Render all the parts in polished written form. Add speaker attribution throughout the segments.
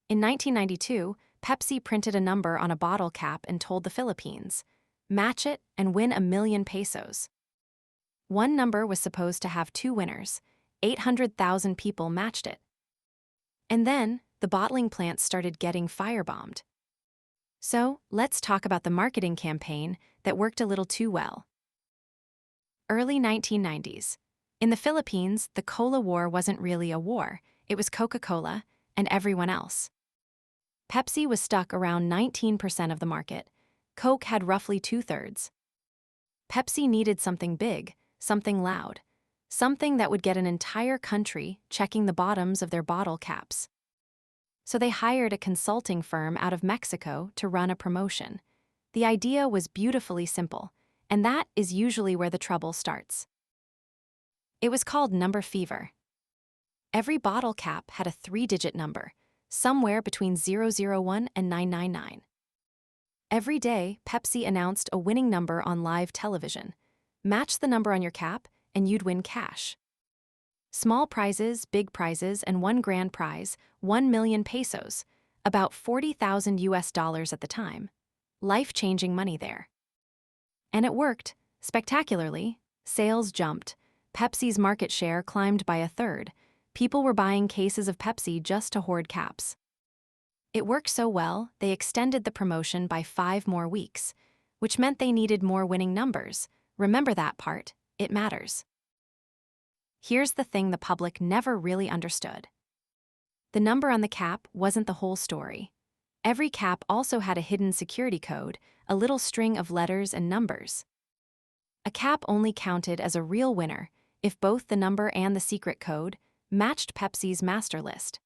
Speaker 1: In 1992, Pepsi printed a number on a bottle cap and told the Philippines, "Match it and win ₱1,000,000." One number was supposed to have two winners. 800,000 people matched it. And then, the bottling plants started getting firebombed. So, let's talk about the marketing campaign that worked a little too well. Early 1990s. In the Philippines, the cola war wasn't really a war. It was Coca-Cola and everyone else. Pepsi was stuck around 19% of the market. Coke had roughly 2/3. Pepsi needed something big, something loud, something that would get an entire country checking the bottoms of their bottle caps. So they hired a consulting firm out of Mexico to run a promotion. The idea was beautifully simple, and that is usually where the trouble starts. It was called Number Fever. Every bottle cap had a 3-digit number, somewhere between 001 and 999. Every day, Pepsi announced a winning number on live television. Match the number on your cap, and you'd win cash. Small prizes, big prizes, and one grand prize, 1,000,000 pesos, about $40,000 at the time. Life-changing money there. And it worked, spectacularly. Sales jumped. Pepsi's market share climbed by 1/3. People were buying cases of Pepsi just to hoard caps. It worked so well, they extended the promotion by 5 more weeks, which meant they needed more winning numbers. Remember that part, it matters. Here's the thing the public never really understood. The number on the cap wasn't the whole story. Every cap also had a hidden security code, a little string of letters and numbers. A cap only counted as a real winner if both the number and the secret code matched Pepsi's master list.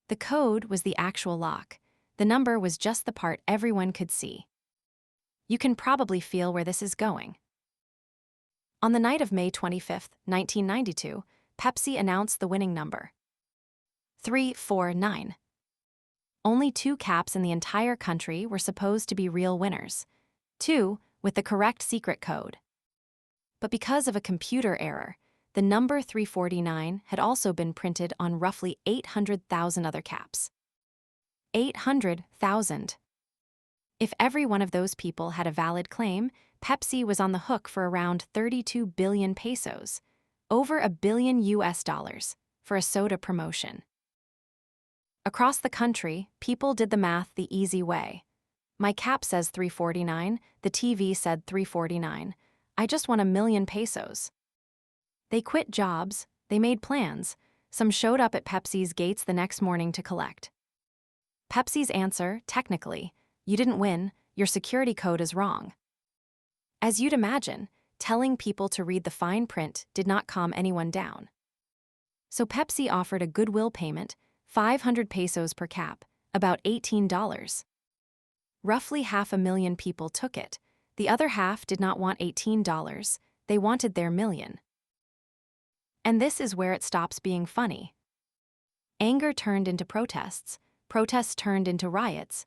Speaker 1: The code was the actual lock. The number was just the part everyone could see. You can probably feel where this is going. On the night of May 25, 1992, Pepsi announced the winning number. 349. Only 2 caps in the entire country were supposed to be real winners. 2 with the correct secret code. But because of a computer error, the number 349 had also been printed on roughly 800,000 other caps. 800,000. If every one of those people had a valid claim, Pepsi was on the hook for around 32 billion pesos, over $1 billion, for a soda promotion. Across the country, people did the math the easy way. My cap says 349, the TV said 349. I just won $1,000,000 pesos. They quit jobs, they made plans. Some showed up at Pepsi's gates the next morning to collect. Pepsi's answer, technically, you didn't win, your security code is wrong. As you'd imagine, telling people to read the fine print did not calm anyone down. So Pepsi offered a goodwill payment, 500 pesos per cap, about $18. Roughly 500,000 people took it. The other half did not want $18, they wanted their million. And this is where it stops being funny. Anger turned into protests, protests turned into riots.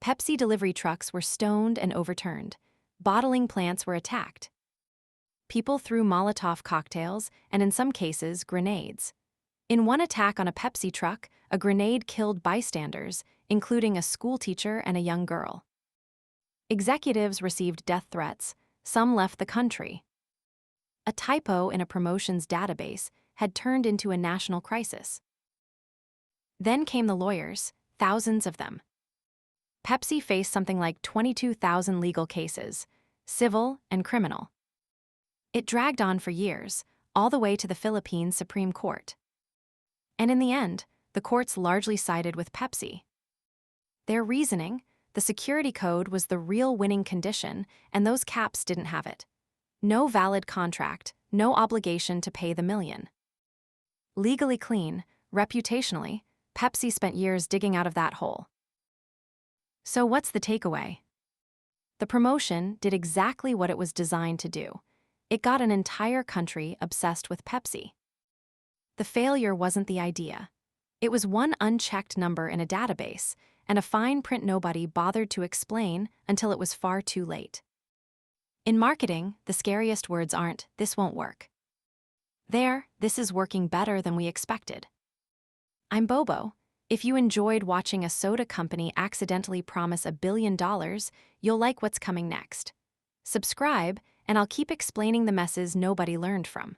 Speaker 1: Pepsi delivery trucks were stoned and overturned. Bottling plants were attacked. People threw Molotov cocktails and, in some cases, grenades. In one attack on a Pepsi truck, a grenade killed bystanders, including a schoolteacher and a young girl. Executives received death threats, some left the country. A typo in a promotions database had turned into a national crisis. Then came the lawyers, thousands of them. Pepsi faced something like 22,000 legal cases, civil and criminal. It dragged on for years, all the way to the Philippines Supreme Court. And in the end, the courts largely sided with Pepsi. Their reasoning, the security code was the real winning condition, and those caps didn't have it. No valid contract, no obligation to pay the million. Legally clean, reputationally, Pepsi spent years digging out of that hole. So what's the takeaway? The promotion did exactly what it was designed to do. It got an entire country obsessed with Pepsi. The failure wasn't the idea. It was one unchecked number in a database, and a fine print nobody bothered to explain until it was far too late. In marketing, the scariest words aren't, "This won't work." This is working better than we expected. I'm Bobo, If you enjoyed watching a soda company accidentally promise $1 billion, you'll like what's coming next. Subscribe, and I'll keep explaining the messes nobody learned from.